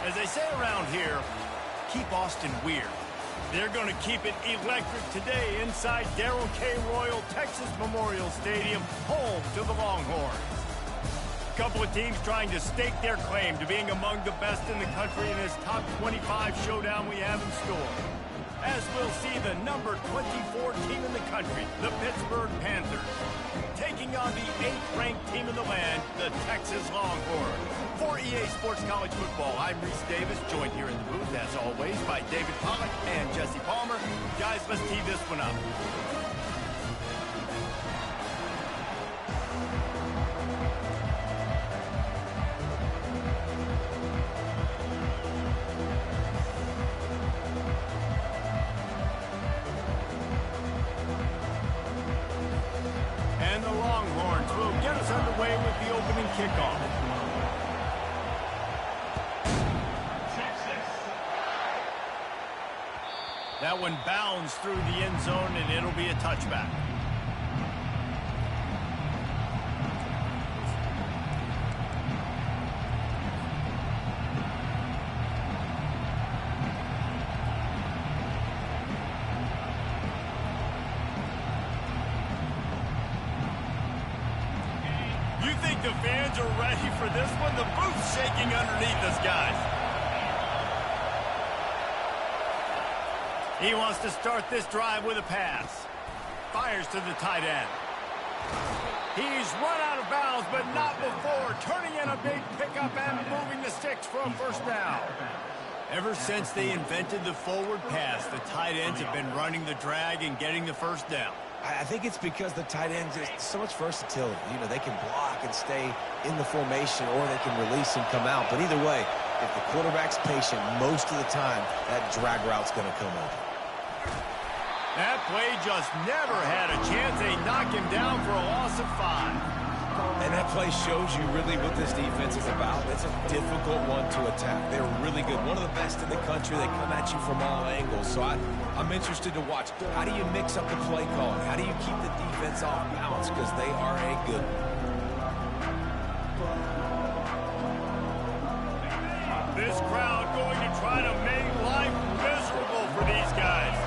As they say around here, keep Austin weird. They're going to keep it electric today inside Darrell K. Royal Texas Memorial Stadium, home to the Longhorns. A couple of teams trying to stake their claim to being among the best in the country in this top 25 showdown we have in store. As we'll see the number 24 team in the country, the Pittsburgh Panthers, taking on the 8th-ranked team in the land, the Texas Longhorns. For EA Sports College Football, I'm Reese Davis, joined here in the booth, as always, by David Pollack and Jesse Palmer. Guys, let's tee this one up. And the Longhorns will get us underway with the opening kickoff. That one bounds through the end zone, and it'll be a touchback. You think the fans are ready for this one? The booth's shaking underneath us, guys. He wants to start this drive with a pass. Fires to the tight end. He's run out of bounds, but not before. Turning in a big pickup and moving the sticks for a first down. Ever since they invented the forward pass, the tight ends have been running the drag and getting the first down. I think it's because the tight ends have so much versatility. You know, they can block and stay in the formation, or they can release and come out. But either way, if the quarterback's patient, most of the time, that drag route's going to come open. That play just never had a chance. They knock him down for a loss of 5. And that play shows you really what this defense is about. It's a difficult one to attack. They're really good. One of the best in the country. They come at you from all angles. So I'm interested to watch. How do you mix up the play calling? How do you keep the defense off balance? Because they are a good one. This crowd going to try to make life miserable for these guys.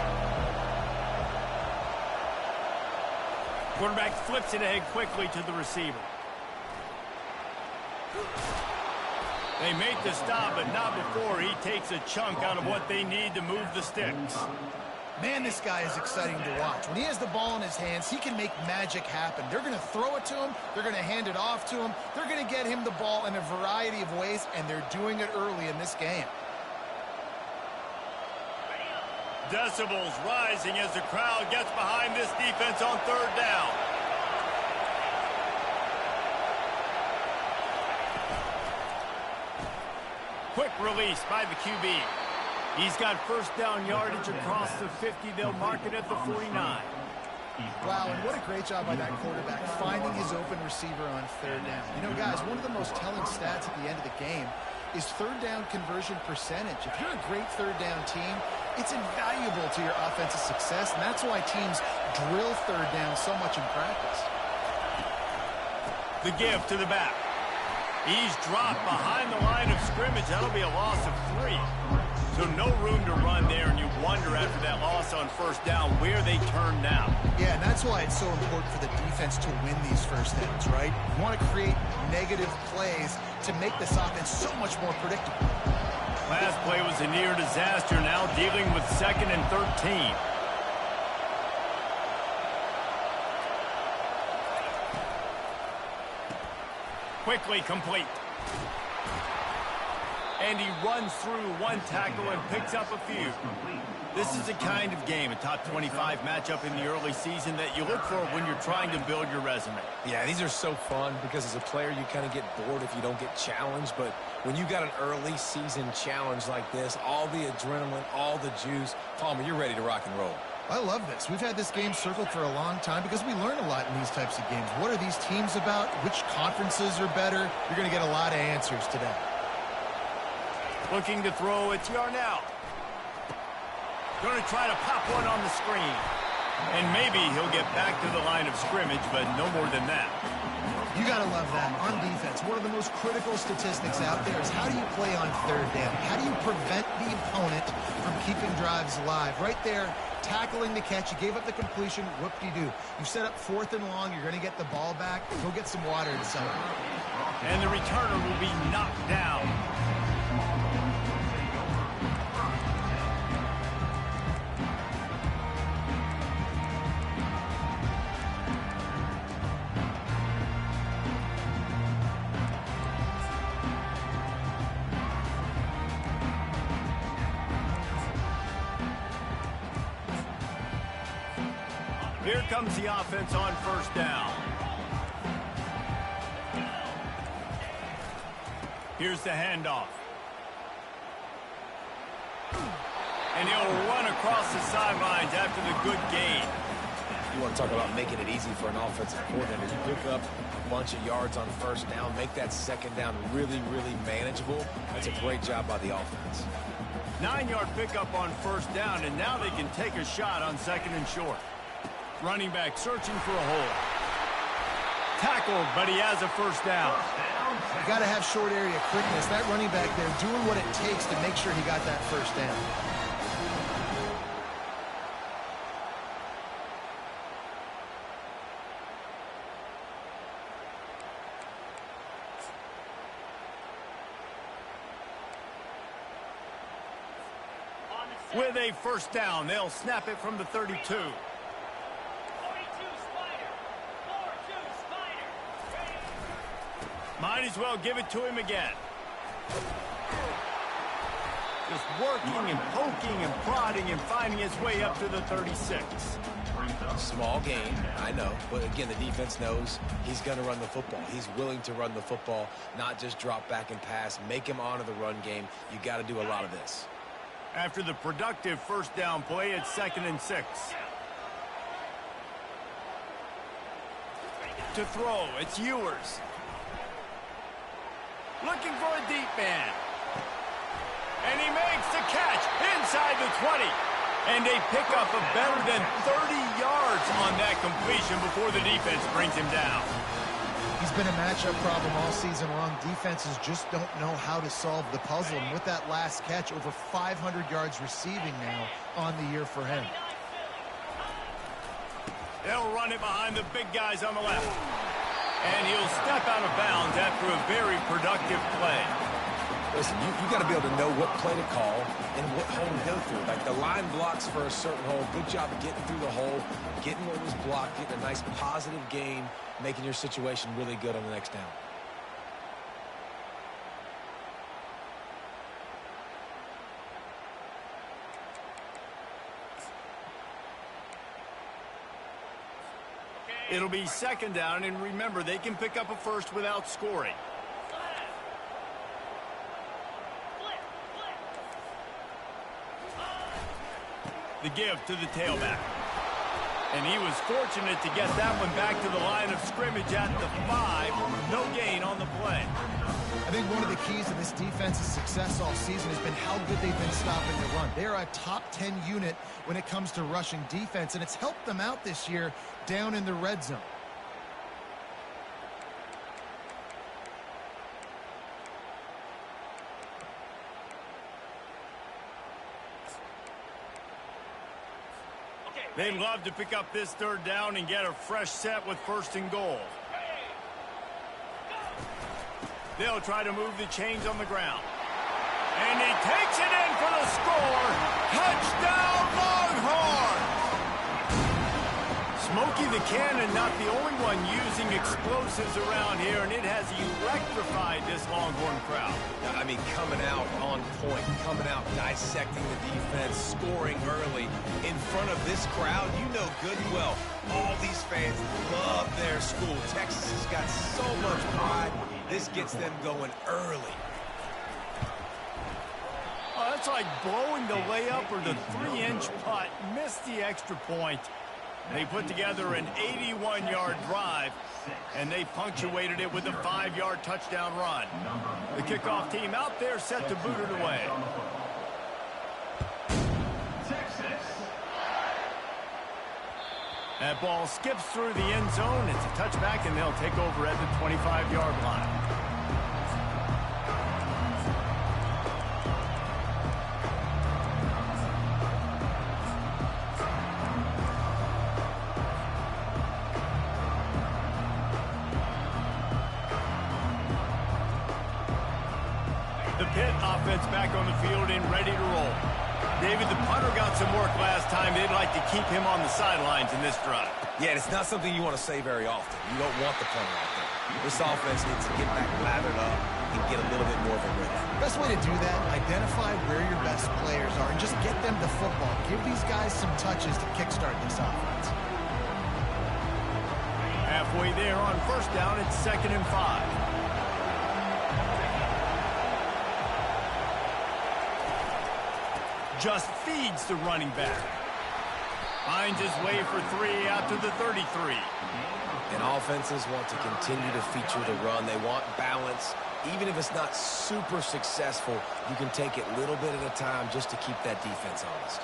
Quarterback flips it ahead quickly to the receiver. They make the stop, but not before he takes a chunk out of what they need to move the sticks. Man, this guy is exciting to watch. When he has the ball in his hands, he can make magic happen. They're going to throw it to him. They're going to hand it off to him. They're going to get him the ball in a variety of ways, and they're doing it early in this game. Decibels rising as the crowd gets behind this defense on third down. Quick release by the QB. He's got first down yardage across the 50. They'll mark it at the 49. Wow, and what a great job by that quarterback finding his open receiver on third down. You know, guys, one of the most telling stats at the end of the game is third down conversion percentage. If you're a great third down team, it's invaluable to your offensive success, and that's why teams drill third down so much in practice. The give to the back. He's dropped behind the line of scrimmage. That'll be a loss of 3. So no room to run there, and you wonder after that loss on first down where they turn now. Yeah, and that's why it's so important for the defense to win these first downs, right? You want to create negative plays to make this offense so much more predictable. Last play was a near disaster, now dealing with 2nd and 13. Quickly complete. And he runs through one tackle and picks up a few. This is the kind of game, a top 25 matchup in the early season, that you look for when you're trying to build your resume. Yeah, these are so fun because as a player, you kind of get bored if you don't get challenged. But when you got an early season challenge like this, all the adrenaline, all the juice, Palmer, you're ready to rock and roll. I love this. We've had this game circled for a long time because we learn a lot in these types of games. What are these teams about? Which conferences are better? You're going to get a lot of answers today. Looking to throw, it's Yarnell. Going to try to pop one on the screen. And maybe he'll get back to the line of scrimmage, but no more than that. You got to love that. On defense, one of the most critical statistics out there is how do you play on third down? How do you prevent the opponent from keeping drives alive? Right there, tackling the catch. You gave up the completion. Whoop-de-doo. You set up 4th and long. You're going to get the ball back. Go get some water and celebrate. And the returner will be knocked down. Here comes the offense on 1st down. Here's the handoff. And he'll run across the sidelines after the good gain. You want to talk about making it easy for an offensive coordinator. You pick up a bunch of yards on 1st down, make that 2nd down really, really manageable. That's a great job by the offense. 9-yard pickup on 1st down, and now they can take a shot on 2nd and short. Running back searching for a hole. Tackled, but he has a 1st down. You got to have short area quickness. That running back there doing what it takes to make sure he got that 1st down. With a 1st down, they'll snap it from the 32. Might as well give it to him again. Just working and poking and prodding and finding his way up to the 36. Small gain, I know. But again, the defense knows he's going to run the football. He's willing to run the football, not just drop back and pass. Make him honor the run game. You got to do a lot of this. After the productive 1st down play, it's 2nd and 6. To throw, it's Ewers. Looking for a deep man. And he makes the catch inside the 20. And they pick up a better than 30 yards on that completion before the defense brings him down. He's been a matchup problem all season long. Defenses just don't know how to solve the puzzle. And with that last catch, over 500 yards receiving now on the year for him. They'll run it behind the big guys on the left. And he'll step out of bounds after a very productive play. Listen, you got to be able to know what play to call and what hole to go through. Like the line blocks for a certain hole. Good job getting through the hole, getting what was blocked, getting a nice positive gain, making your situation really good on the next down. It'll be 2nd down, and remember, they can pick up a 1st without scoring. The give to the tailback. And he was fortunate to get that one back to the line of scrimmage at the 5. No gain on the play. I think one of the keys to this defense's success all season has been how good they've been stopping the run. They're a top 10 unit when it comes to rushing defense, and it's helped them out this year down in the red zone. They'd love to pick up this 3rd down and get a fresh set with 1st and goal. They'll try to move the chains on the ground. And he takes it in for the score. Touchdown, Longhorns! Smokey the Cannon, not the only one using explosives around here, and it has electrified this Longhorn crowd. I mean, coming out on point, coming out dissecting the defense, scoring early in front of this crowd. You know good and well, all these fans love their school. Texas has got so much pride. This gets them going early. Oh, that's like blowing the layup or the 3-inch putt. Missed the extra point. They put together an 81-yard drive, and they punctuated it with a 5-yard touchdown run. The kickoff team out there set to boot it away. That ball skips through the end zone. It's a touchback, and they'll take over at the 25-yard line. The Pitt offense back on the field and ready to roll. David, the punter got some work last time. They'd like to keep him on the sidelines in this drive. Yeah, it's not something you want to say very often. You don't want the punter out there. This offense needs to get back lathered up and get a little bit more of a rhythm. Best way to do that, identify where your best players are and just get them the football. Give these guys some touches to kickstart this offense. Halfway there on first down, it's 2nd and 5. Just feeds the running back. Finds his way for 3 out to the 33. And offenses want to continue to feature the run. They want balance. Even if it's not super successful, you can take it little bit at a time just to keep that defense honest.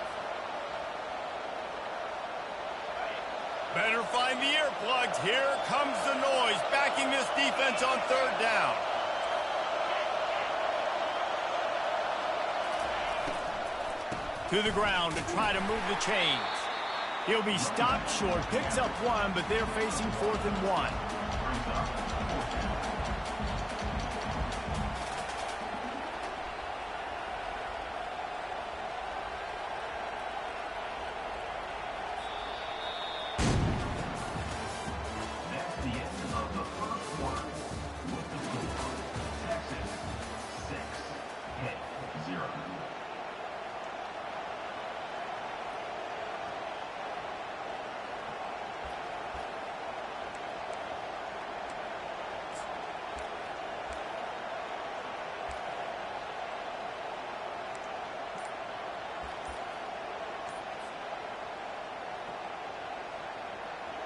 Better find the earplugs. Here comes the noise, backing this defense on 3rd down. To the ground to try to move the chains. He'll be stopped short, picks up 1, but they're facing 4th and 1.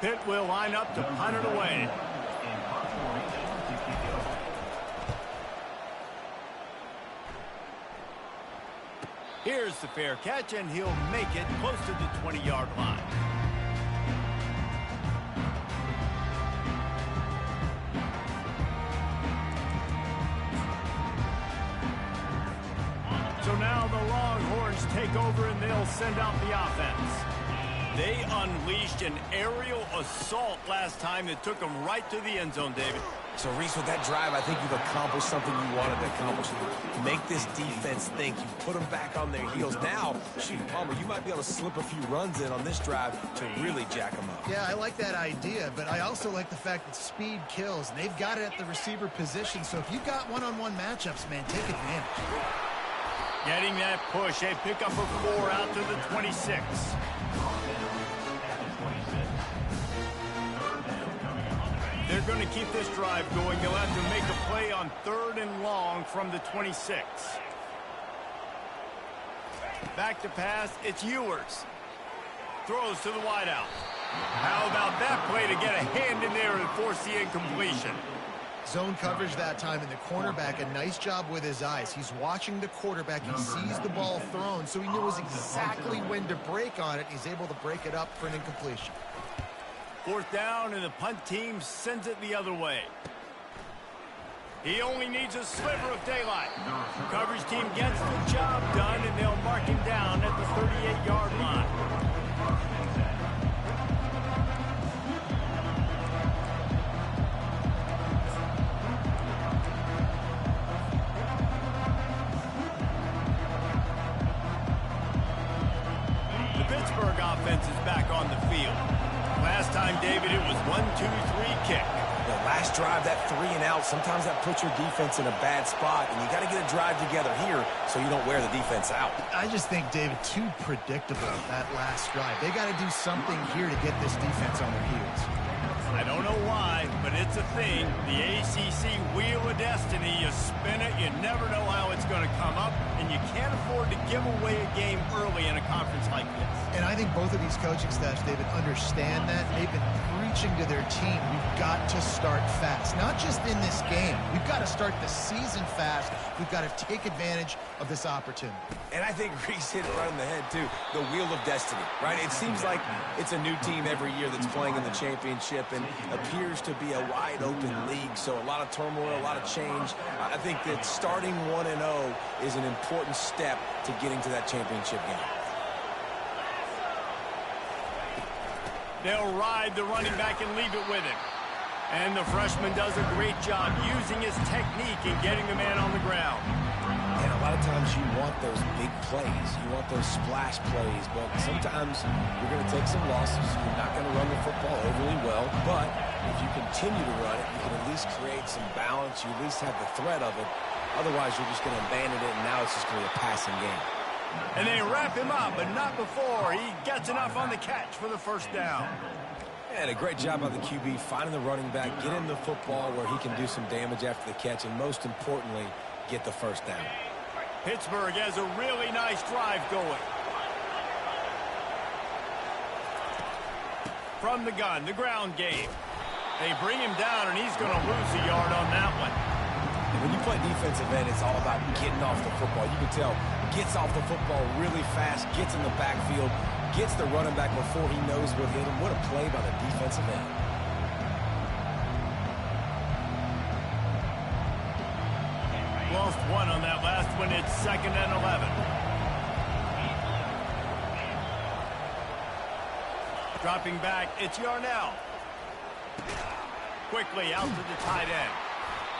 Pitt will line up to punt it away. Here's the fair catch, and he'll make it close to the 20-yard line. So now the Longhorns take over, and they'll send out the offense. They unleashed an aerial assault last time that took them right to the end zone, David. So, Reese, with that drive, I think you've accomplished something you wanted to accomplish. Make this defense think. You put them back on their heels. Now, shoot, Palmer, you might be able to slip a few runs in on this drive to really jack them up. Yeah, I like that idea, but I also like the fact that speed kills. And they've got it at the receiver position, so if you've got one-on-one matchups, man, take advantage. Getting that push, a pickup of 4 out to the 26. They're going to keep this drive going. They'll have to make a play on 3rd and long from the 26. Back to pass, it's Ewers. Throws to the wideout. How about that play to get a hand in there and force the incompletion? Zone coverage that time, and the cornerback, a nice job with his eyes. He's watching the quarterback. He sees the ball thrown, so he knows exactly when to break on it. He's able to break it up for an incompletion. 4th down, and the punt team sends it the other way. He only needs a sliver of daylight. Coverage team gets the job done, and they'll mark him down at the 38-yard line. The Pittsburgh offense is back on the field. Last time, David, it was 1-2-3 kick. The last drive, that 3 and out, sometimes that puts your defense in a bad spot, and you got to get a drive together here so you don't wear the defense out. I just think, David, too predictable that last drive. They got to do something here to get this defense on their heels. I don't know why, but it's a thing. The ACC Wheel of Destiny, you spin it, you never know how it's going to come up, and you can't afford to give away a game early in a conference like this. And I think both of these coaching staffs, David, understand that. They've been preaching to their team, we've got to start fast. Not just in this game. We've got to start the season fast. We've got to take advantage of this opportunity. And I think Reese hit it right on the head, too. The Wheel of Destiny, right? It seems like it's a new team every year that's playing in the championship and appears to be a wide-open league. So a lot of turmoil, a lot of change. I think that starting 1-0 is an important step to getting to that championship game. They'll ride the running back and leave it with him. And the freshman does a great job using his technique and getting the man on the ground. And a lot of times you want those big plays. You want those splash plays. But sometimes you're going to take some losses. You're not going to run the football overly well. But if you continue to run it, you can at least create some balance. You at least have the threat of it. Otherwise, you're just going to abandon it, and now it's just going to be a passing game. And they wrap him up, but not before he gets enough on the catch for the first down. And a great job by the QB finding the running back, get him the football where he can do some damage after the catch, and most importantly, get the first down. Pittsburgh has a really nice drive going. From the gun, the ground game. They bring him down, and he's going to lose a yard on that one. And when you play defensive end, it's all about getting off the football. You can tell, gets off the football really fast, gets in the backfield, gets the running back before he knows what hit him. What a play by the defensive end. Lost one on that last one. It's 2nd and 11. Dropping back, it's Yarnell. Quickly out to the tight end.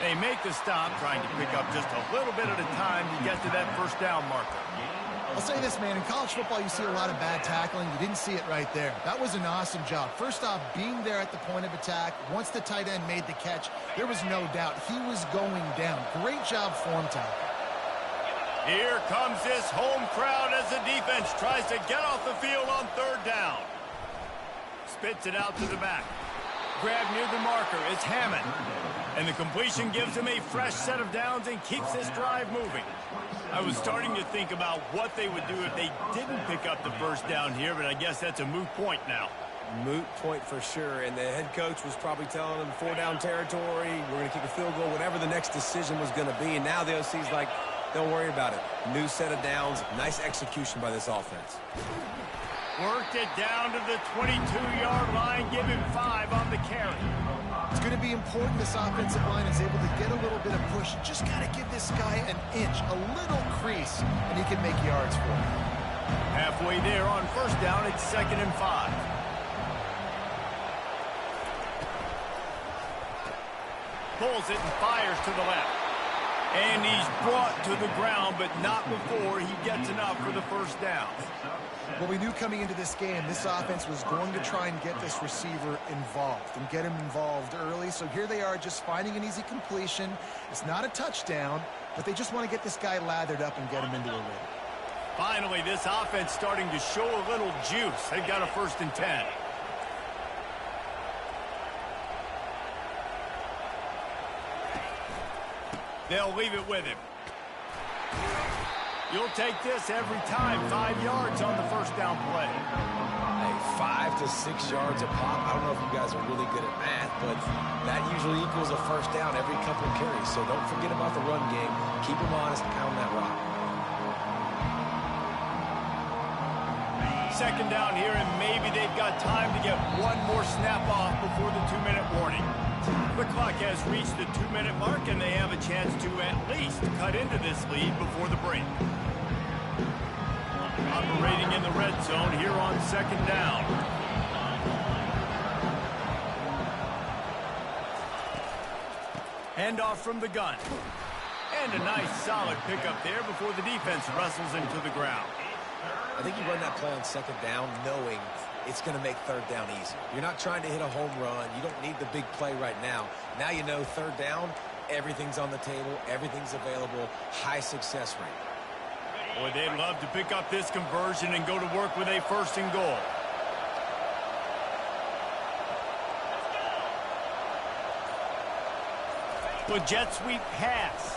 They make the stop, trying to pick up just a little bit at a time to get to that first down marker. I'll say this, man. In college football, you see a lot of bad tackling. You didn't see it right there. That was an awesome job. First off, being there at the point of attack. Once the tight end made the catch, there was no doubt he was going down. Great job form tackle. Here comes this home crowd as the defense tries to get off the field on 3rd down. Spits it out to the back. Grab near the marker. It's Hammond. And the completion gives him a fresh set of downs and keeps this drive moving. I was starting to think about what they would do if they didn't pick up the first down here, but I guess that's a moot point now. Moot point for sure, and the head coach was probably telling them 4-down territory, we're going to kick a field goal, whatever the next decision was going to be, and now the OC's like, don't worry about it. New set of downs, nice execution by this offense. Worked it down to the 22-yard line, give him 5 on the carry. It's going to be important this offensive line is able to get a little bit of push. Just got to give this guy an inch, a little crease, and he can make yards for him. Halfway there on first down, it's 2nd and 5. Pulls it and fires to the left. And he's brought to the ground, but not before he gets enough for the first down. Well, we knew coming into this game, this offense was going to try and get this receiver involved and get him involved early. So here they are just finding an easy completion. It's not a touchdown, but they just want to get this guy lathered up and get him into a rhythm. Finally, this offense starting to show a little juice. They've got a 1st and 10. They'll leave it with him. You'll take this every time. 5 yards on the first down play. Hey, 5 to 6 yards a pop. I don't know if you guys are really good at math, but that usually equals a first down every couple of carries. So don't forget about the run game. Keep them honest, pound that rock. 2nd down here, and maybe they've got time to get one more snap off before the 2-minute warning. The clock has reached the 2-minute mark, and they have a chance to at least cut into this lead before the break. Operating in the red zone here on 2nd down. Handoff from the gun. And a nice solid pickup there before the defense wrestles him to the ground. I think you run that play on 2nd down knowing it's going to make 3rd down easy. You're not trying to hit a home run. You don't need the big play right now. Now you know 3rd down, everything's on the table, everything's available, high success rate. Boy, they'd love to pick up this conversion and go to work with a 1st and goal. Beautiful jet sweep pass.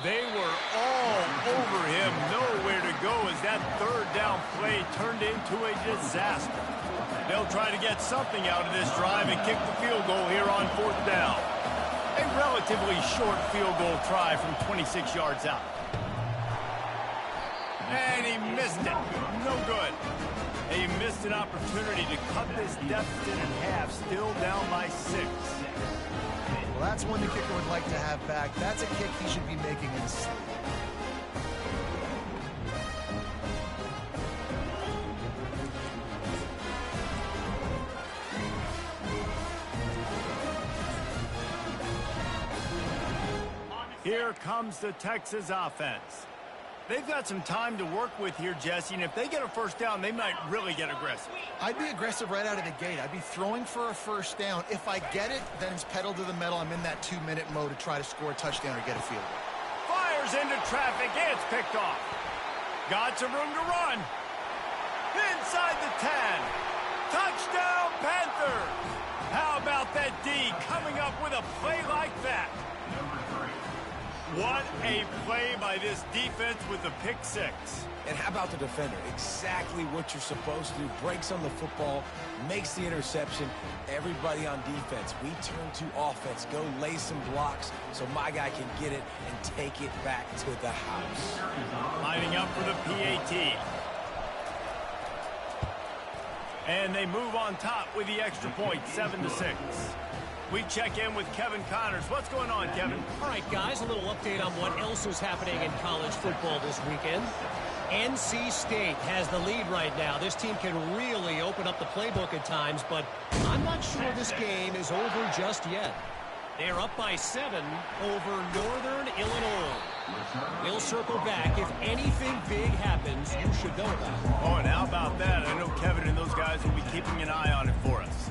They were all over him. Nowhere to go as that third down play turned into a disaster. They'll try to get something out of this drive and kick the field goal here on 4th down. A relatively short field goal try from 26 yards out. And he missed it. No good. He missed an opportunity to cut this deficit in half, still down by 6. Well, that's one the kicker would like to have back. That's a kick he should be making in his sleep. Here comes the Texas offense. They've got some time to work with here, Jesse, and if they get a first down, they might really get aggressive. I'd be aggressive right out of the gate. I'd be throwing for a first down. If I get it, then it's pedal to the metal. I'm in that 2-minute mode to try to score a touchdown or get a field goal. Fires into traffic. It's picked off. Got some room to run. Inside the 10. Touchdown, Panthers. How about that D coming up with a play like that? What a play by this defense with the pick 6. And how about the defender? Exactly what you're supposed to do. Breaks on the football, makes the interception. Everybody on defense, we turn to offense. Go lay some blocks so my guy can get it and take it back to the house. Lining up for the PAT. And they move on top with the extra point, 7-6. We check in with Kevin Connors. What's going on, Kevin? All right, guys, a little update on what else is happening in college football this weekend. NC State has the lead right now. This team can really open up the playbook at times, but I'm not sure this game is over just yet. They're up by 7 over Northern Illinois. We'll circle back. If anything big happens, you should know about it. Oh, and how about that? I know Kevin and those guys will be keeping an eye on it for us.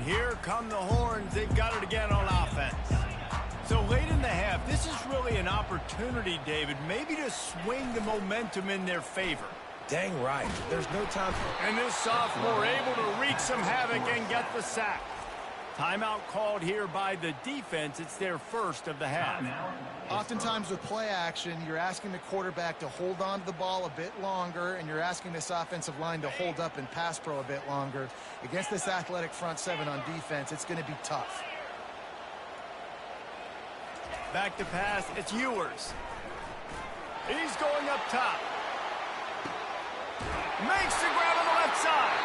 Here come the horns. They've got it again on offense. So late in the half, this is really an opportunity, David, maybe to swing the momentum in their favor. Dang right. There's no time for... And this sophomore able to wreak some havoc and get the sack. Timeout called here by the defense. It's their first of the half. Oftentimes with play action, you're asking the quarterback to hold on to the ball a bit longer, and you're asking this offensive line to hold up and pass pro a bit longer. Against this athletic front 7 on defense, it's going to be tough. Back to pass. It's Ewers. He's going up top. Makes the grab on the left side.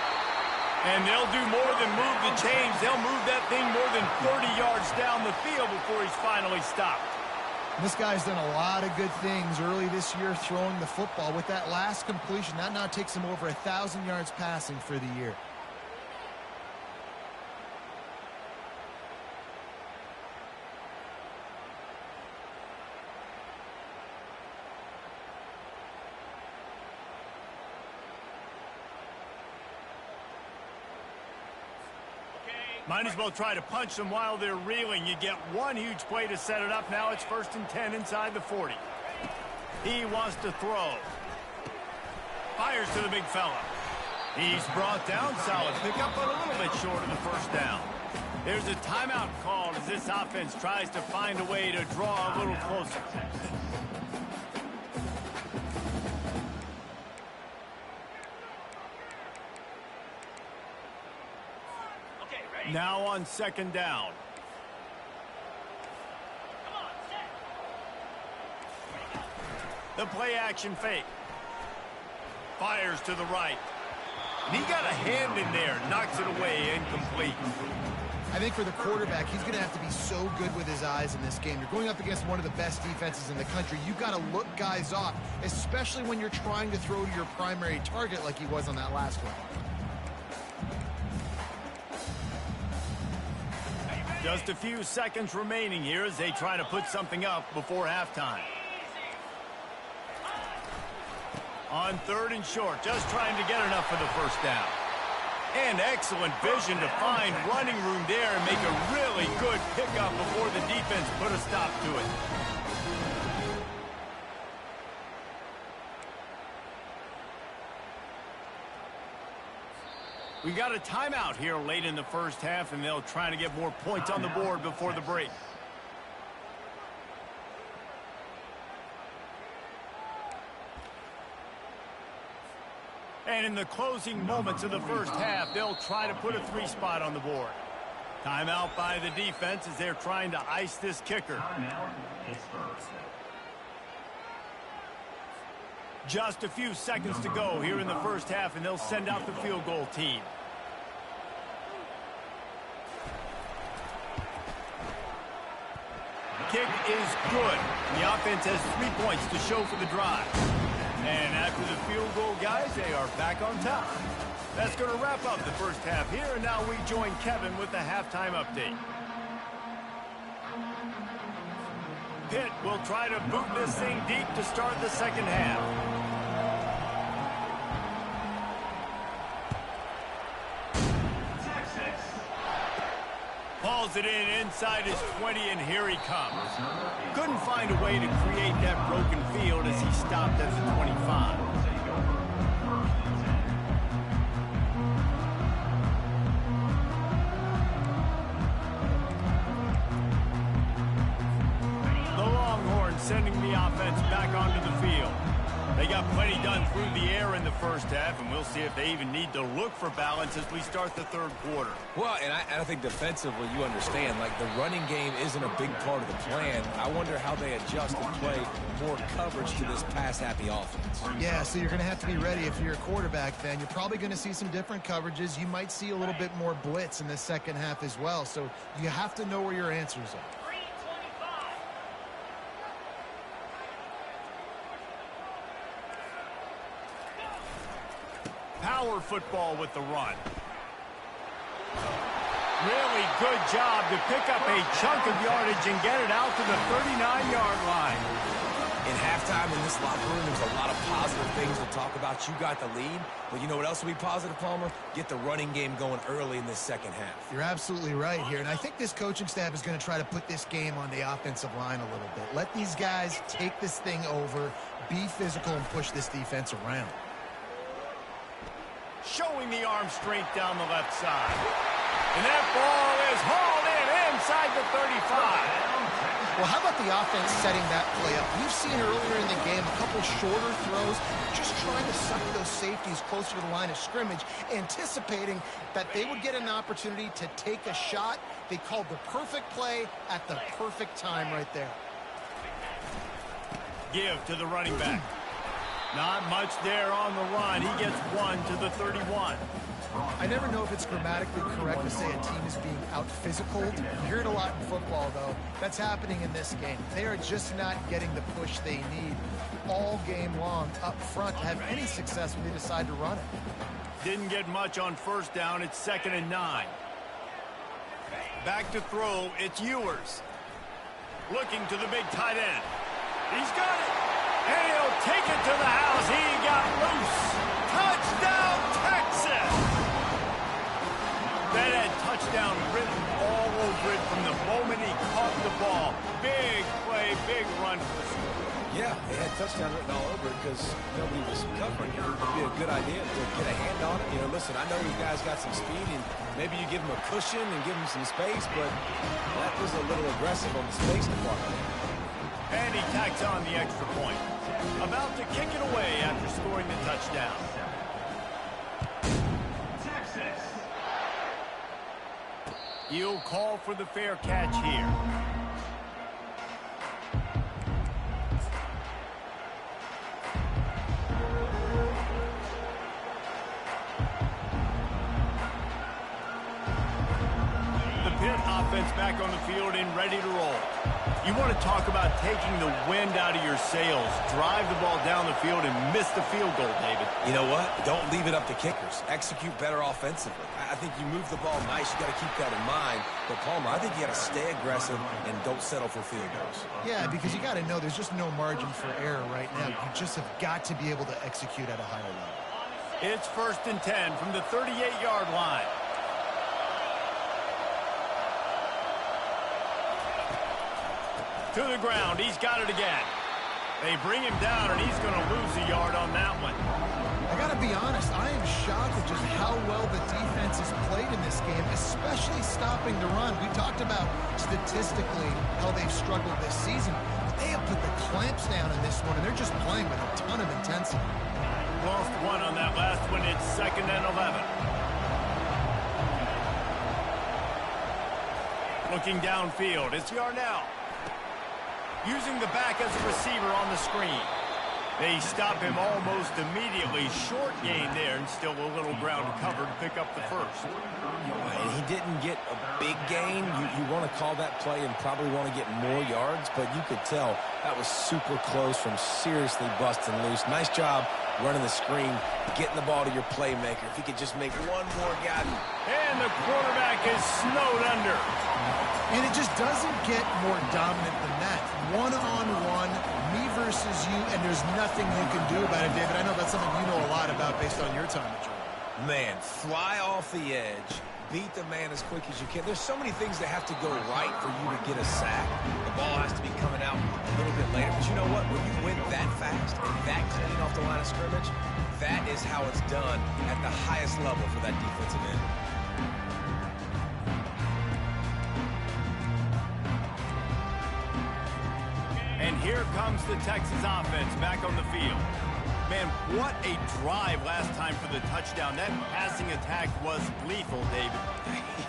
And they'll do more than move the chains. They'll move that thing more than 30 yards down the field before he's finally stopped. This guy's done a lot of good things early this year throwing the football. With that last completion, that now takes him over 1,000 yards passing for the year. Might as well try to punch them while they're reeling. You get one huge play to set it up. Now it's 1st and 10 inside the 40. He wants to throw. Fires to the big fella. He's brought down. Solid pickup, but a little bit short of the first down. There's a timeout called as this offense tries to find a way to draw a little closer. Now on 2nd down. The play action fake. Fires to the right. And he got a hand in there. Knocks it away. Incomplete. I think for the quarterback, he's going to have to be so good with his eyes in this game. You're going up against one of the best defenses in the country. You've got to look guys off, especially when you're trying to throw to your primary target like he was on that last one. Just a few seconds remaining here as they try to put something up before halftime. On 3rd and short, just trying to get enough for the first down. And excellent vision to find running room there and make a really good pickup before the defense put a stop to it. We got a timeout here late in the first half, and they'll try to get more points on the board before the break. And in the closing moments of the first half, they'll try to put a 3-spot on the board. Timeout by the defense as they're trying to ice this kicker. Just a few seconds to go here in the first half, and they'll send out the field goal team. Kick is good. The offense has 3 points to show for the drive. And after the field goal, guys, they are back on top. That's going to wrap up the first half here, and now we join Kevin with the halftime update. Pitt will try to boot this thing deep to start the second half. Hauls it in inside his 20, and here he comes. Couldn't find a way to create that broken field as he stopped at the 25. The Longhorns sending the offense back onto the field. They got plenty done through the air in the first half, and we'll see if they even need to look for balance as we start the third quarter. Well, and I think defensively, you understand, like the running game isn't a big part of the plan. I wonder how they adjust and play more coverage to this pass-happy offense. Yeah, so you're going to have to be ready if you're a quarterback then. You're probably going to see some different coverages. You might see a little bit more blitz in the second half as well, so you have to know where your answers are. Power football with the run. Really good job to pick up a chunk of yardage and get it out to the 39-yard line. In halftime in this locker room, there's a lot of positive things to talk about. You got the lead, but you know what else will be positive, Palmer? Get the running game going early in this second half. You're absolutely right here, and I think this coaching staff is going to try to put this game on the offensive line a little bit. Let these guys take this thing over, be physical, and push this defense around. Showing the arm strength down the left side. And that ball is hauled in inside the 35. Well, how about the offense setting that play up? We've seen earlier in the game a couple shorter throws, just trying to suck those safeties closer to the line of scrimmage, anticipating that they would get an opportunity to take a shot. They called the perfect play at the perfect time right there. Give to the running back. Not much there on the run. He gets one to the 31. I never know if it's grammatically correct to say a team is being out-physicaled. You hear it a lot in football, though. That's happening in this game. They are just not getting the push they need all game long up front to have any success when they decide to run it. Didn't get much on first down. It's 2nd and 9. Back to throw. It's Ewers. Looking to the big tight end. He's got it. And he'll take it to the house. He got loose. Touchdown, Texas! That had touchdown written all over it from the moment he caught the ball. Big play, big run for the score. Yeah, they had touchdown written all over it because nobody was covering it. It would be a good idea to get a hand on it. You know, listen, I know these guys got some speed, and maybe you give them a cushion and give them some space, but that was a little aggressive on the space department. And he tacks on the extra point. About to kick it away after scoring the touchdown. Texas. He'll call for the fair catch here. The Pitt offense back on the field and ready to roll. You want to talk about taking the wind out of your sails. Drive the ball down the field and miss the field goal, David. You know what? Don't leave it up to kickers. Execute better offensively. I think you move the ball nice. You got to keep that in mind. But, Palmer, I think you got to stay aggressive and don't settle for field goals. Yeah, because you got to know there's just no margin for error right now. You just have got to be able to execute at a higher level. It's 1st and 10 from the 38-yard line. To the ground. He's got it again. They bring him down, and he's going to lose a yard on that one. I got to be honest, I am shocked at just how well the defense has played in this game, especially stopping the run. We talked about statistically how they've struggled this season. They have put the clamps down in this one, and they're just playing with a ton of intensity. Lost one on that last one. It's 2nd and 11. Looking downfield, it's Yarnell. Using the back as a receiver on the screen. They stop him almost immediately. Short gain there, and still a little ground to cover to pick up the first. And he didn't get a big gain. You want to call that play and probably want to get more yards, but you could tell that was super close from seriously busting loose. Nice job running the screen, getting the ball to your playmaker. If he could just make one more guy. And the quarterback is snowed under. And it just doesn't get more dominant than that. One-on-one, me versus you, and there's nothing you can do about it, David. I know that's something you know a lot about based on your time at Georgia. Man, fly off the edge, beat the man as quick as you can. There's so many things that have to go right for you to get a sack. The ball has to be coming out a little bit later. But you know what? When you win that fast and that clean off the line of scrimmage, that is how it's done at the highest level for that defensive end. And here comes the Texas offense back on the field. Man, what a drive last time for the touchdown. That passing attack was lethal, David.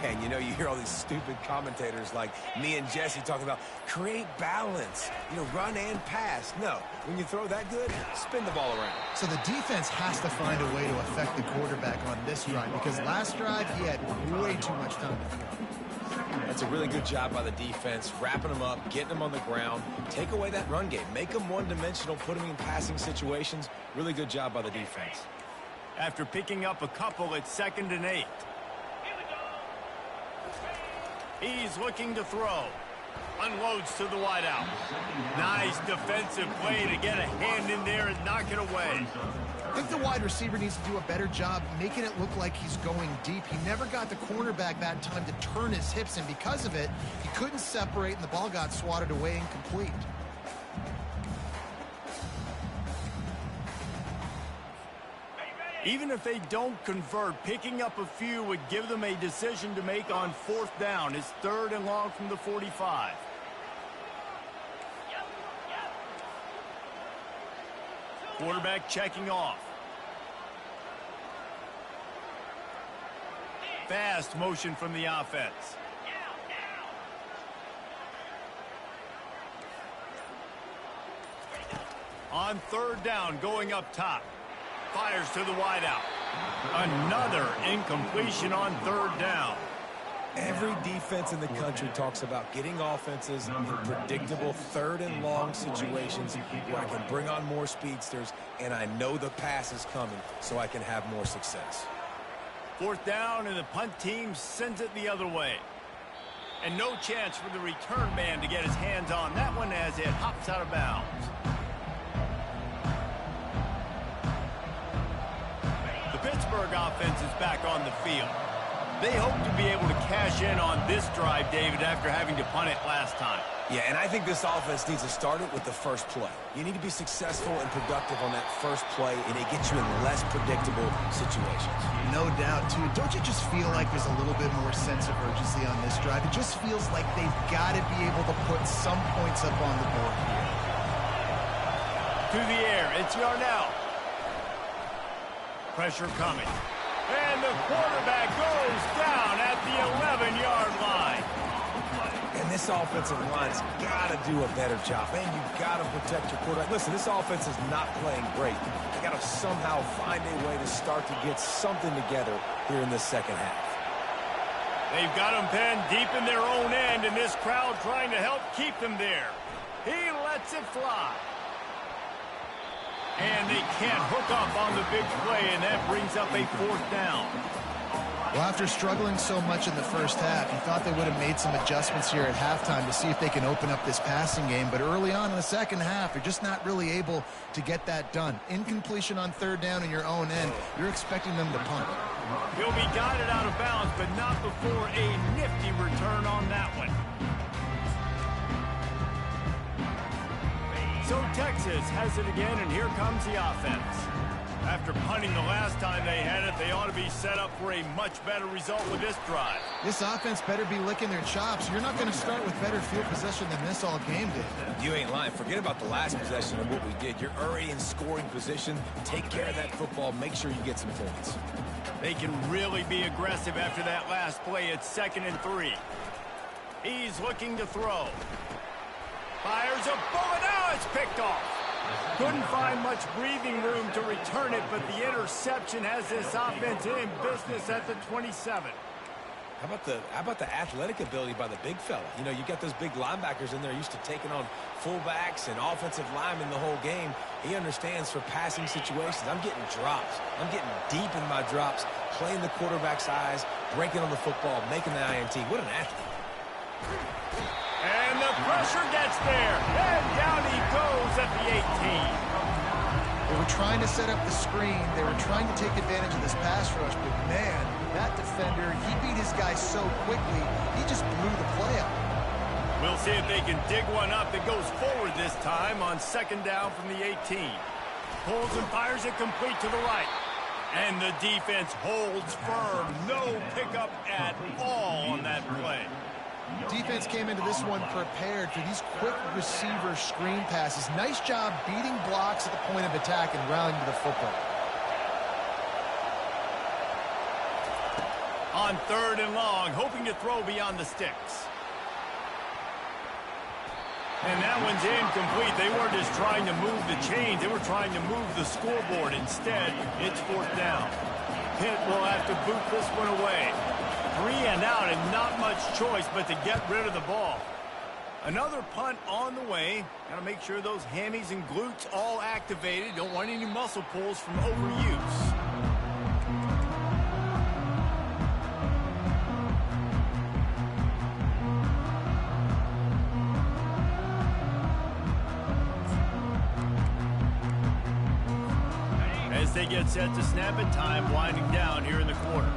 Yeah, and you know, you hear all these stupid commentators like me and Jesse talking about create balance, run and pass. No, when you throw that good, spin the ball around. So the defense has to find a way to affect the quarterback on this drive, because last drive he had way too much time to throw. That's a really good job by the defense, wrapping them up, getting them on the ground. Take away that run game. Make them one-dimensional, put them in passing situations. Really good job by the defense. After picking up a couple, it's 2nd and 8. He's looking to throw. Unloads to the wideout. Nice defensive play to get a hand in there and knock it away. I think the wide receiver needs to do a better job making it look like he's going deep. He never got the cornerback that time to turn his hips, and because of it, he couldn't separate, and the ball got swatted away incomplete. Even if they don't convert, picking up a few would give them a decision to make on 4th down. It's 3rd and long from the 45. Quarterback checking off. Fast motion from the offense. On 3rd down, going up top. Fires to the wideout. Another incompletion on 3rd down. Every defense in the country talks about getting offenses in predictable 3rd and long situations where I can bring on more speedsters and I know the pass is coming so I can have more success. 4th down, and the punt team sends it the other way. And no chance for the return man to get his hands on that one as it hops out of bounds. The Pittsburgh offense is back on the field. They hope to be able to cash in on this drive, David, after having to punt it last time. Yeah, and I think this offense needs to start it with the first play. You need to be successful and productive on that first play, and it gets you in less predictable situations. No doubt, too. Don't you just feel like there's a little bit more sense of urgency on this drive? It just feels like they've got to be able to put some points up on the board here. To the air, it's Yarnell. Pressure coming. And the quarterback goes down at the 11-yard line. And this offensive line's got to do a better job. Man, you've got to protect your quarterback. Listen, this offense is not playing great. They got to somehow find a way to start to get something together here in this second half. They've got them pinned deep in their own end, and this crowd trying to help keep them there. He lets it fly. And they can't hook up on the big play, and that brings up a 4th down. Well, after struggling so much in the first half, you thought they would have made some adjustments here at halftime to see if they can open up this passing game. But early on in the second half, they're just not really able to get that done. Incompletion on 3rd down in your own end. You're expecting them to punt. He'll be guided out of bounds, but not before a nifty return on that one. So Texas has it again, and here comes the offense. After punting the last time they had it, they ought to be set up for a much better result with this drive. This offense better be licking their chops. You're not going to start with better field possession than this all game did. You ain't lying. Forget about the last possession and what we did. You're already in scoring position. Take care of that football. Make sure you get some points. They can really be aggressive after that last play. It's 2nd and 3. He's looking to throw. Fires a bullet. Now it's picked off. Couldn't find much breathing room to return it, but the interception has this offense in business at the 27. How about the athletic ability by the big fella? You know, you got those big linebackers in there used to taking on fullbacks and offensive linemen the whole game. He understands for passing situations. I'm getting drops. I'm getting deep in my drops, playing the quarterback's eyes, breaking on the football, making the INT. What an athlete. And the pressure gets there. And down he goes at the 18. They were trying to set up the screen. They were trying to take advantage of this pass rush. But, man, that defender, he beat his guy so quickly, he just blew the play up. We'll see if they can dig one up that goes forward this time on 2nd down from the 18. Pulls and fires it complete to the right. And the defense holds firm. No pickup at all on that play. Defense came into this one prepared for these quick receiver screen passes. Nice job beating blocks at the point of attack and rallying to the football. On 3rd and long, hoping to throw beyond the sticks. And that one's incomplete. They weren't just trying to move the chains. They were trying to move the scoreboard. Instead, it's 4th down. Pitt will have to boot this one away. 3 and out, and not much choice but to get rid of the ball. Another punt on the way. Got to make sure those hammies and glutes all activated. Don't want any muscle pulls from overuse. As they get set to snap it, time winding down here in the quarter.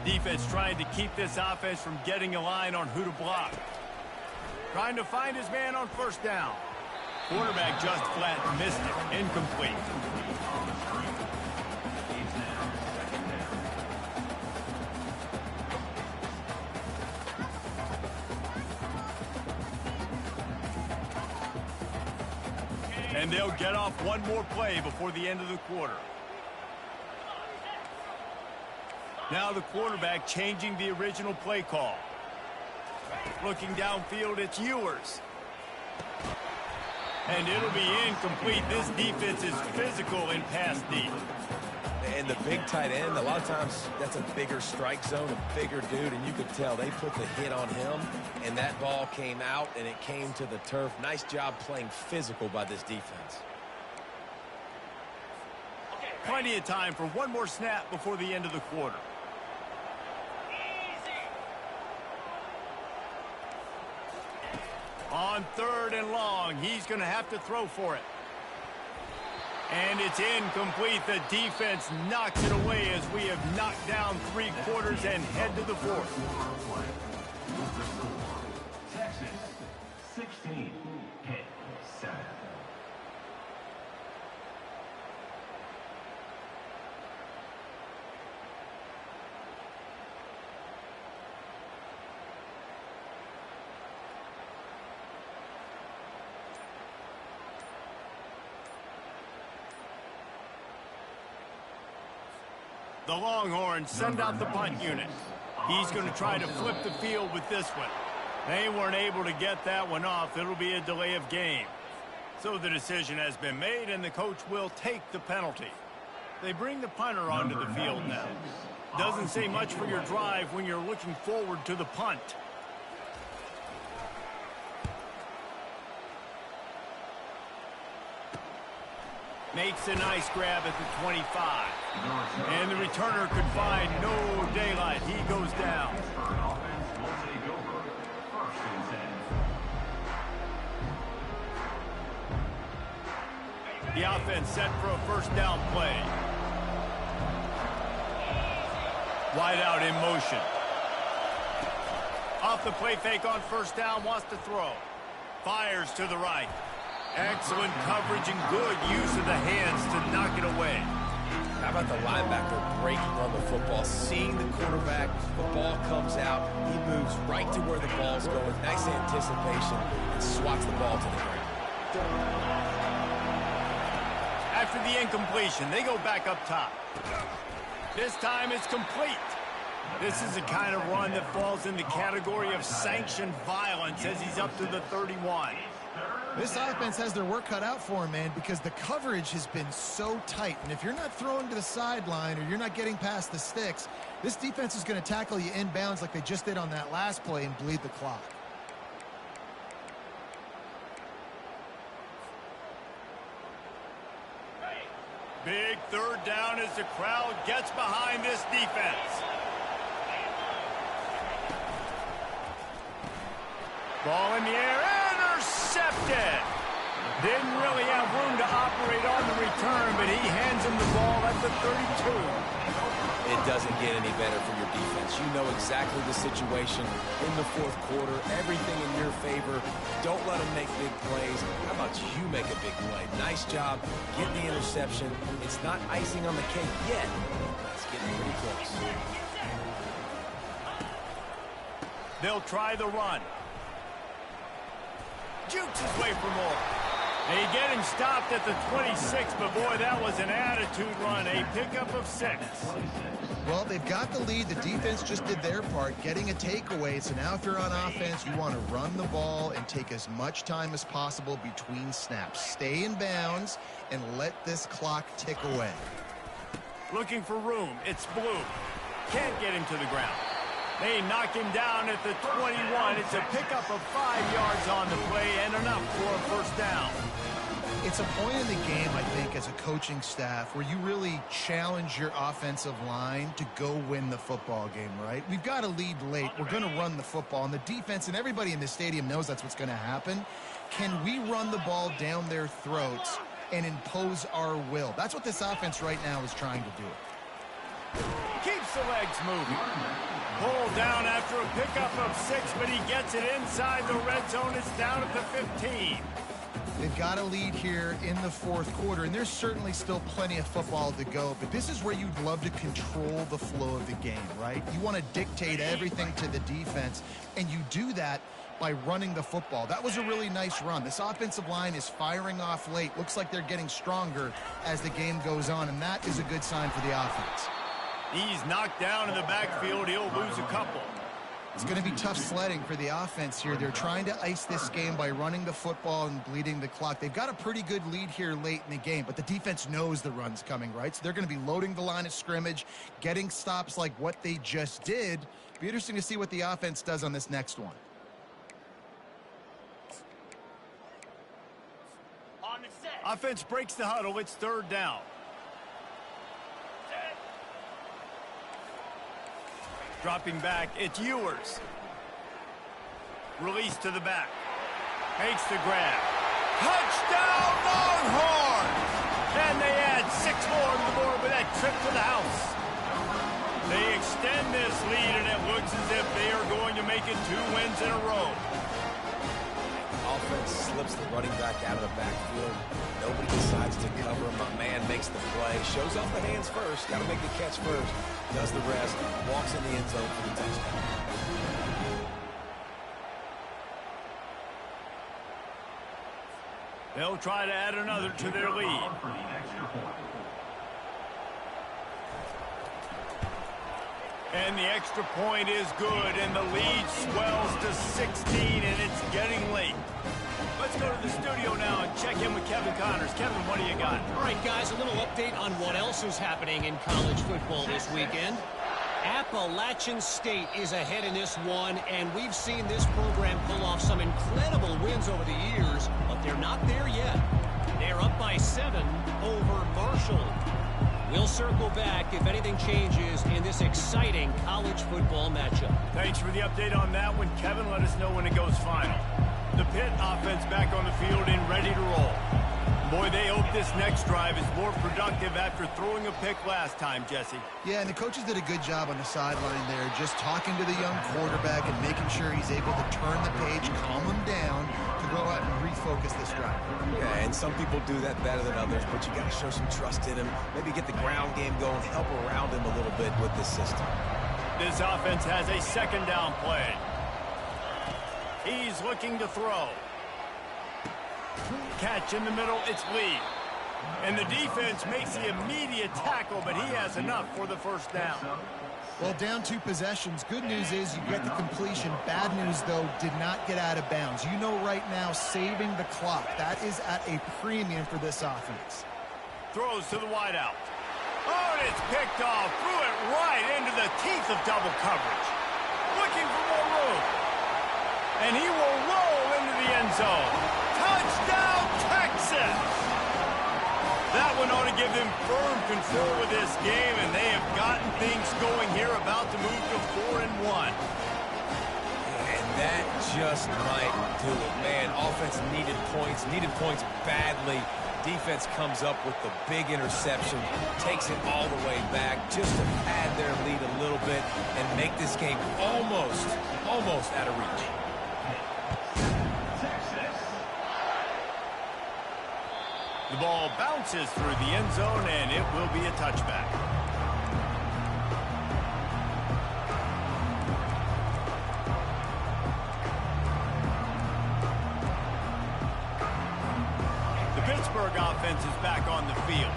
Defense trying to keep this offense from getting a line on who to block. Trying to find his man on 1st down. Quarterback just flat missed it. Incomplete. And they'll get off one more play before the end of the quarter. Now the quarterback changing the original play call. Looking downfield, it's Ewers. And it'll be incomplete. This defense is physical in pass deep. And the big tight end, a lot of times that's a bigger strike zone, a bigger dude, and you could tell they put the hit on him, and that ball came out, and it came to the turf. Nice job playing physical by this defense. Plenty of time for one more snap before the end of the quarter. On 3rd and long, he's going to have to throw for it. And it's incomplete. The defense knocks it away as we have knocked down 3 quarters and head to the 4th. Texas 16, Pitt 7. The Longhorns send out the punt unit. He's going to try to flip the field with this one. They weren't able to get that one off. It'll be a delay of game. So the decision has been made, and the coach will take the penalty. They bring the punter onto the field now. Doesn't say much for your drive when you're looking forward to the punt. Makes a nice grab at the 25. And the returner could find no daylight. He goes down. The offense set for a 1st down play. Wide out in motion. Off the play fake on 1st down, wants to throw. fires to the right. Excellent coverage and good use of the hands to knock it away. How about the linebacker breaking on the football, seeing the quarterback, the ball comes out, he moves right to where the ball's going, nice anticipation, and swats the ball to the ground. After the incompletion, they go back up top. This time it's complete. This is the kind of run that falls in the category of sanctioned violence as he's up to the 31. This offense has their work cut out for him, man, because the coverage has been so tight. And if you're not throwing to the sideline or you're not getting past the sticks, this defense is going to tackle you inbounds like they just did on that last play and bleed the clock. Big third down as the crowd gets behind this defense. Ball in the air, intercepted. Didn't really have room to operate on the return, but he hands him the ball at the 32. It doesn't get any better for your defense. You know exactly the situation in the fourth quarter, everything in your favor. Don't let them make big plays. How about you make a big play? Nice job getting the interception. It's not icing on the cake yet. It's getting pretty close. They'll try the run. Jukes his way for more. They get him stopped at the 26, but boy, that was an attitude run. A pickup of 6. Well, they've got the lead. The defense just did their part, getting a takeaway. So now if you're on offense, you want to run the ball and take as much time as possible between snaps. Stay in bounds and let this clock tick away. Looking for room. It's Blue. Can't get him to the ground. They knock him down at the 21. It's a pickup of 5 yards on the play and enough for a first down. It's a point in the game, I think, as a coaching staff where you really challenge your offensive line to go win the football game, right? We've got a lead late. We're going to run the football, and the defense and everybody in the stadium knows that's what's going to happen. Can we run the ball down their throats and impose our will? That's what this offense right now is trying to do. Keeps the legs moving. Pulled down after a pickup of 6, but he gets it inside the red zone. It's down at the 15. They've got a lead here in the fourth quarter, and there's certainly still plenty of football to go, but this is where you'd love to control the flow of the game, right? You want to dictate everything to the defense, and you do that by running the football. That was a really nice run. This offensive line is firing off late. Looks like they're getting stronger as the game goes on, and that is a good sign for the offense. He's knocked down in the backfield. He'll lose a couple. It's going to be tough sledding for the offense here. They're trying to ice this game by running the football and bleeding the clock. They've got a pretty good lead here late in the game, but the defense knows the run's coming, right? So they're going to be loading the line of scrimmage, getting stops like what they just did. Be interesting to see what the offense does on this next one. Offense breaks the huddle. It's third down. Dropping back, it's Ewers. Release to the back. Makes the grab. Touchdown, Longhorns! And they add 6 more to the board with that trip to the house. They extend this lead, and it looks as if they are going to make it 2 wins in a row. Offense slips the running back out of the backfield. Nobody decides to cover him. My man makes the play. Shows off the hands first. Got to make the catch first. Does the rest. Walks in the end zone for the touchdown. They'll try to add another to their lead. And the extra point is good, and the lead swells to 16, and it's getting late. Let's go to the studio now and check in with Kevin Connors. Kevin, what do you got? All right, guys, a little update on what else is happening in college football this weekend. Appalachian State is ahead in this one, and we've seen this program pull off some incredible wins over the years, but they're not there yet. They're up by 7 over Marshall. We'll circle back if anything changes in this exciting college football matchup. Thanks for the update on that one, Kevin. Let us know when it goes final. The Pitt offense back on the field and ready to roll. Boy, they hope this next drive is more productive after throwing a pick last time, Jesse. Yeah, and the coaches did a good job on the sideline there, just talking to the young quarterback and making sure he's able to turn the page, calm him down, to go out and refocus this drive. Yeah, and some people do that better than others, but you got to show some trust in him. Maybe get the ground game going, help around him a little bit with this system. This offense has a second down play. He's looking to throw. Catch in the middle, it's Lee. And the defense makes the immediate tackle, but he has enough for the first down. Well, down 2 possessions. Good news is you get the completion. Bad news, though, did not get out of bounds. You know right now, saving the clock. That is at a premium for this offense. Throws to the wideout. Oh, and it's picked off. Threw it right into the teeth of double coverage. Looking for more room. And he will roll into the end zone. Touchdown, Texas! That one ought to give them firm control with this game, and they have gotten things going here, about to move to 4-1. And that just might do it. Man, offense needed points badly. Defense comes up with the big interception, takes it all the way back just to pad their lead a little bit and make this game almost out of reach. The ball bounces through the end zone, and it will be a touchback. The Pittsburgh offense is back on the field.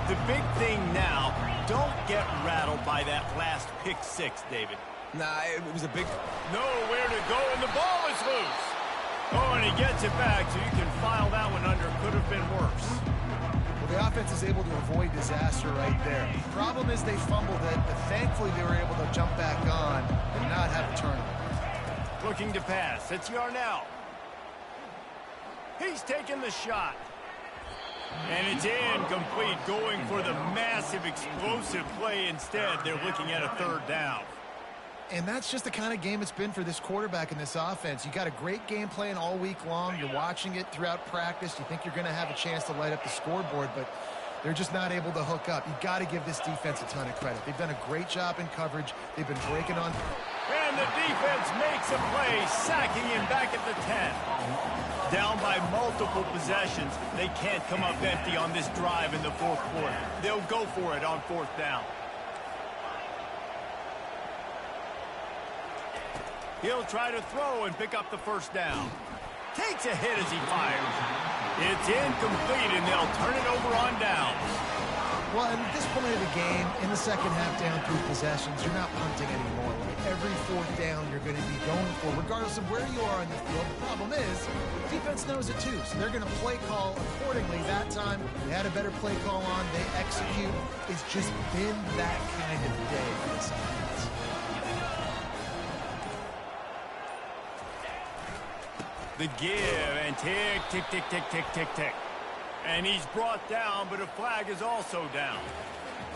The big thing now, don't get rattled by that last pick 6, David. Nah, it was a big... Nowhere to go, and the ball is loose. Oh, and he gets it back, so you can file that one under. Could have been worse. Well, the offense is able to avoid disaster right there. The problem is they fumbled it, but thankfully they were able to jump back on and not have a turnover. Looking to pass. It's Yarnell. He's taking the shot. And it's incomplete, going for the massive, explosive play instead. They're looking at a third down. And that's just the kind of game it's been for this quarterback in this offense. You got a great game plan all week long. You're watching it throughout practice. You think you're going to have a chance to light up the scoreboard, but they're just not able to hook up. You've got to give this defense a ton of credit. They've done a great job in coverage. They've been breaking on. And the defense makes a play, sacking him back at the 10. Down by multiple possessions. They can't come up empty on this drive in the fourth quarter. They'll go for it on 4th down. He'll try to throw and pick up the first down. Takes a hit as he fires. It's incomplete, and they'll turn it over on downs. Well, at this point of the game, in the second half down 3 possessions, you're not punting anymore. Like every 4th down you're going to be going for, regardless of where you are on the field. The problem is, defense knows it too, so they're going to play call accordingly. That time, they had a better play call on. They execute. It's just been that kind of day for this offense. The give, and tick, tick, tick, tick, tick, tick, tick. And he's brought down, but a flag is also down.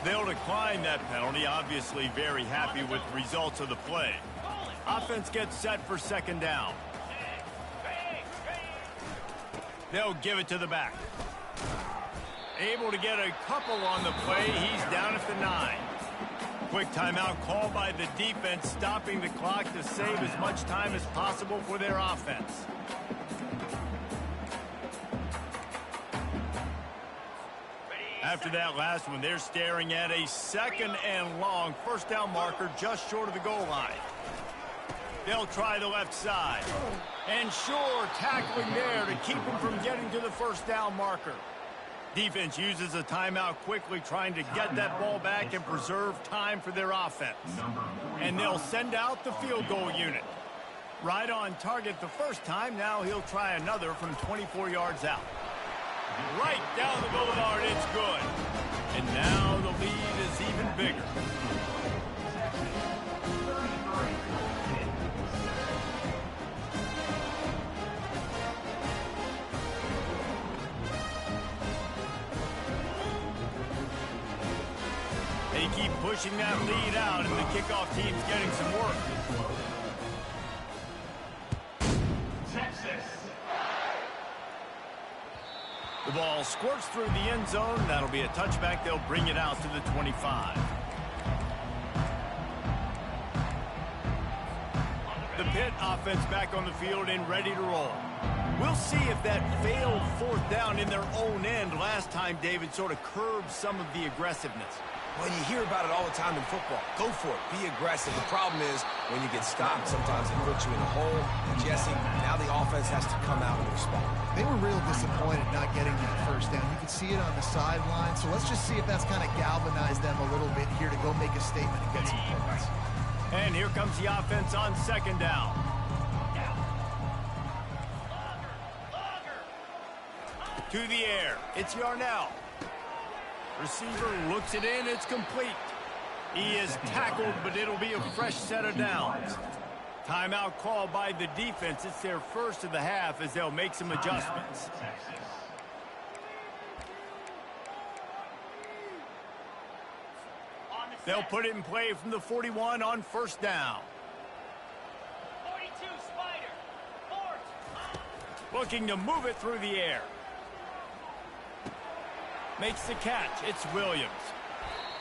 They'll decline that penalty, obviously very happy with the results of the play. Offense gets set for 2nd down. They'll give it to the back. Able to get a couple on the play. He's down at the 9. Quick timeout called by the defense, stopping the clock to save as much time as possible for their offense. After that last one, they're staring at a 2nd and long. 1st down marker just short of the goal line. They'll try the left side. And sure, tackling there to keep him from getting to the 1st down marker. Defense uses a timeout quickly, trying to get that ball back and preserve time for their offense. And they'll send out the field goal unit. Right on target the first time. Now he'll try another from 24 yards out. Right down the boulevard, it's good. And now the lead is even bigger. They keep pushing that lead out, and the kickoff team's getting some work. The ball squirts through the end zone. That'll be a touchback. They'll bring it out to the 25. The Pitt offense back on the field and ready to roll. We'll see if that failed fourth down in their own end last time, David, sort of curbed some of the aggressiveness. Well, you hear about it all the time in football. Go for it. Be aggressive. The problem is when you get stopped, sometimes it puts you in a hole. And, Jesse, now the offense has to come out and respond. They were real disappointed not getting that first down. You could see it on the sideline. So let's just see if that's kind of galvanized them a little bit here to go make a statement and get some points. And here comes the offense on second down. To the air. It's Yarnell. Receiver looks it in. It's complete. He is tackled, but it'll be a fresh set of downs. Timeout called by the defense. It's their first of the half as they'll make some adjustments. They'll put it in play from the 41 on first down. 42, Spider. Looking to move it through the air. Makes the catch. It's Williams.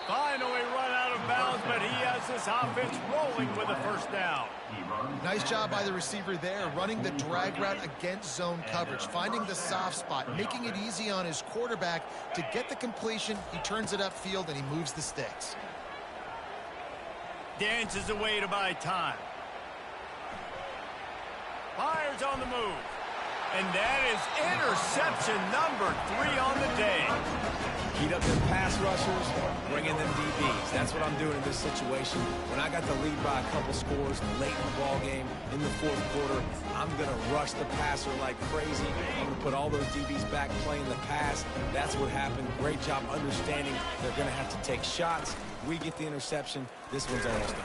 Finally run out of bounds, but he has this offense rolling with a first down. Nice job by the receiver there, running the drag route against zone coverage, finding the soft spot, making it easy on his quarterback to get the completion. He turns it upfield, and he moves the sticks. Dances away to buy time. Fires on the move. And that is interception number 3 on the day. Heat up them pass rushers, bring in them DBs. That's what I'm doing in this situation. When I got the lead by a couple scores late in the ball game in the fourth quarter, I'm going to rush the passer like crazy. I'm going to put all those DBs back playing the pass. That's what happened. Great job understanding they're going to have to take shots. We get the interception. This one's almost done.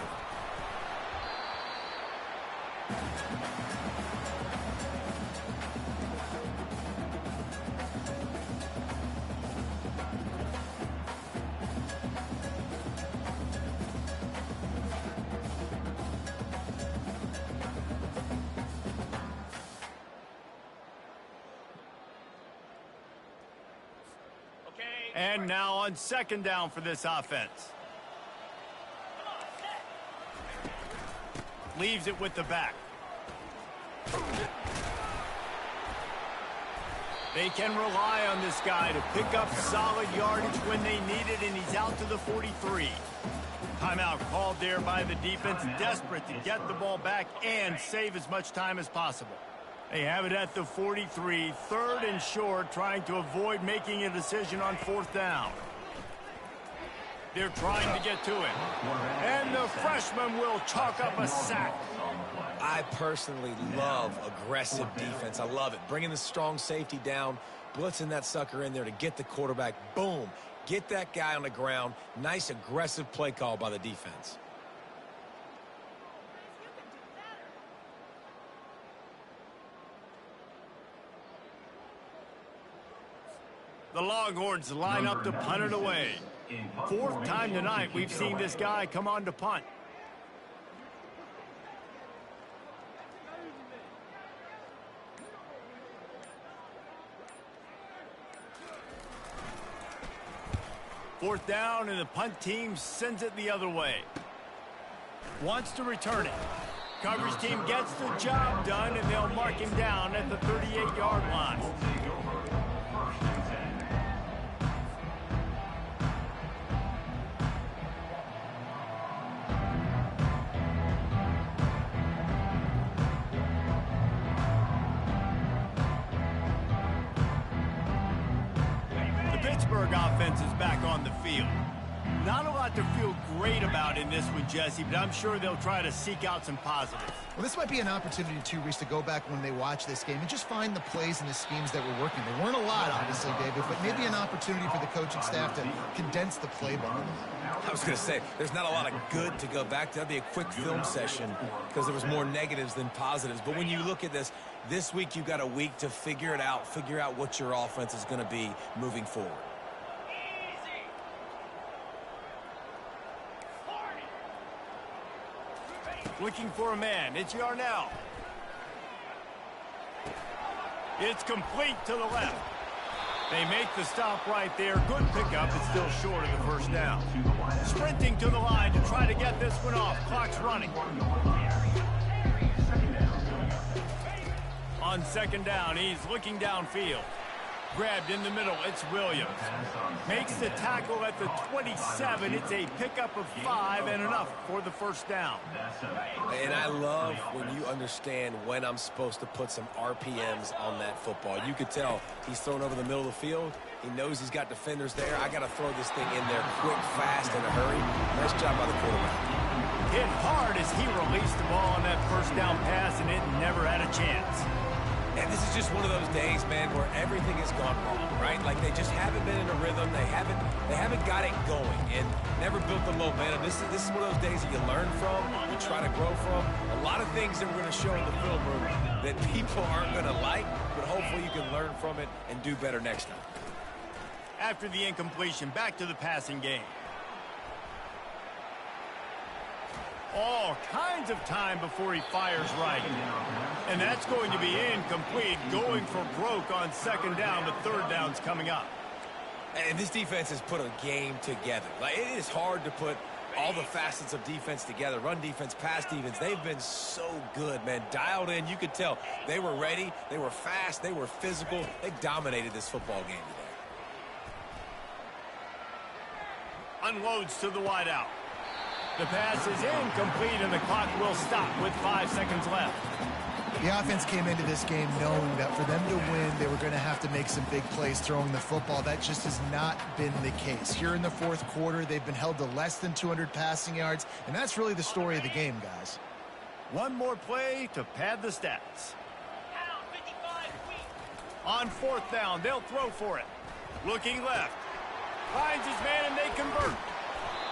And now on second down for this offense. Leaves it with the back. They can rely on this guy to pick up solid yardage when they need it, and he's out to the 43. Timeout called there by the defense, desperate to get the ball back and save as much time as possible. They have it at the 43, third and short, trying to avoid making a decision on fourth down. They're trying to get to it. And the freshman will chalk up a sack. I personally love aggressive defense. I love it. Bringing the strong safety down, blitzing that sucker in there to get the quarterback. Boom. Get that guy on the ground. Nice aggressive play call by the defense. The Longhorns line up to punt it away. Fourth time tonight we've seen this guy come on to punt. Fourth down, and the punt team sends it the other way. Wants to return it. Coverage team gets the job done, and they'll mark him down at the 38-yard line. Offense is back on the field. Not a lot to feel great about in this one, Jesse, but I'm sure they'll try to seek out some positives. Well, this might be an opportunity, too, Reese, to go back when they watch this game and just find the plays and the schemes that were working. There weren't a lot, obviously, David, but maybe an opportunity for the coaching staff to condense the playbook. I was going to say, there's not a lot of good to go back to. That'd be a quick film session because there was more negatives than positives. But when you look at this week you've got a week to figure it out, figure out what your offense is going to be moving forward. Looking for a man. It's Yarnell. It's complete to the left. They make the stop right there. Good pickup. It's still short of the first down. Sprinting to the line to try to get this one off. Clock's running. On second down, he's looking downfield. Grabbed in the middle, it's Williams. Makes the tackle at the 27. It's a pickup of 5 and enough for the first down. And I love when you understand when I'm supposed to put some RPMs on that football. You could tell he's thrown over the middle of the field. He knows he's got defenders there. I got to throw this thing in there quick, fast, in a hurry. Nice job by the quarterback. Hit hard as he released the ball on that first down pass, and it never had a chance. And this is just one of those days, man, where everything has gone wrong, right? Like they just haven't been in a rhythm. They haven't got it going and never built the momentum. This is one of those days that you learn from, you try to grow from. A lot of things that we're going to show in the film room that people aren't going to like, but hopefully you can learn from it and do better next time. After the incompletion, back to the passing game. All kinds of time before he fires right. And that's going to be incomplete, going for broke on second down. The third down's coming up. And this defense has put a game together. Like, it is hard to put all the facets of defense together. Run defense, pass defense. They've been so good, man. Dialed in. You could tell they were ready. They were fast. They were physical. They dominated this football game today. Unloads to the wideout. The pass is incomplete, and the clock will stop with 5 seconds left. The offense came into this game knowing that for them to win, they were going to have to make some big plays throwing the football. That just has not been the case. Here in the fourth quarter, they've been held to less than 200 passing yards, and that's really the story of the game, guys. One more play to pad the stats. On fourth down, they'll throw for it. Looking left. Finds his man, and they convert.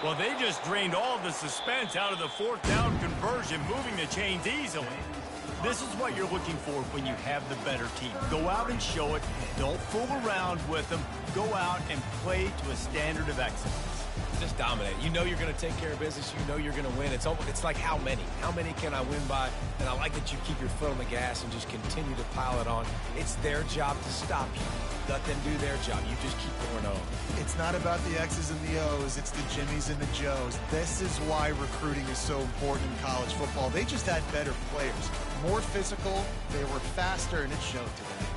Well, they just drained all the suspense out of the fourth down conversion, moving the chains easily. This is what you're looking for when you have the better team. Go out and show it. Don't fool around with them. Go out and play to a standard of excellence. Just dominate. You know you're going to take care of business. You know you're going to win. It's like how many? How many can I win by? And I like that you keep your foot on the gas and just continue to pile it on. It's their job to stop you. Let them do their job. You just keep going on. It's not about the X's and the O's. It's the Jimmies and the Joes. This is why recruiting is so important in college football. They just had better players. More physical. They were faster, and it showed today.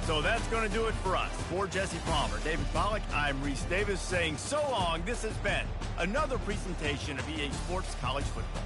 So that's going to do it for us. For Jesse Palmer, David Pollack, I'm Reese Davis saying so long. This has been another presentation of EA Sports College Football.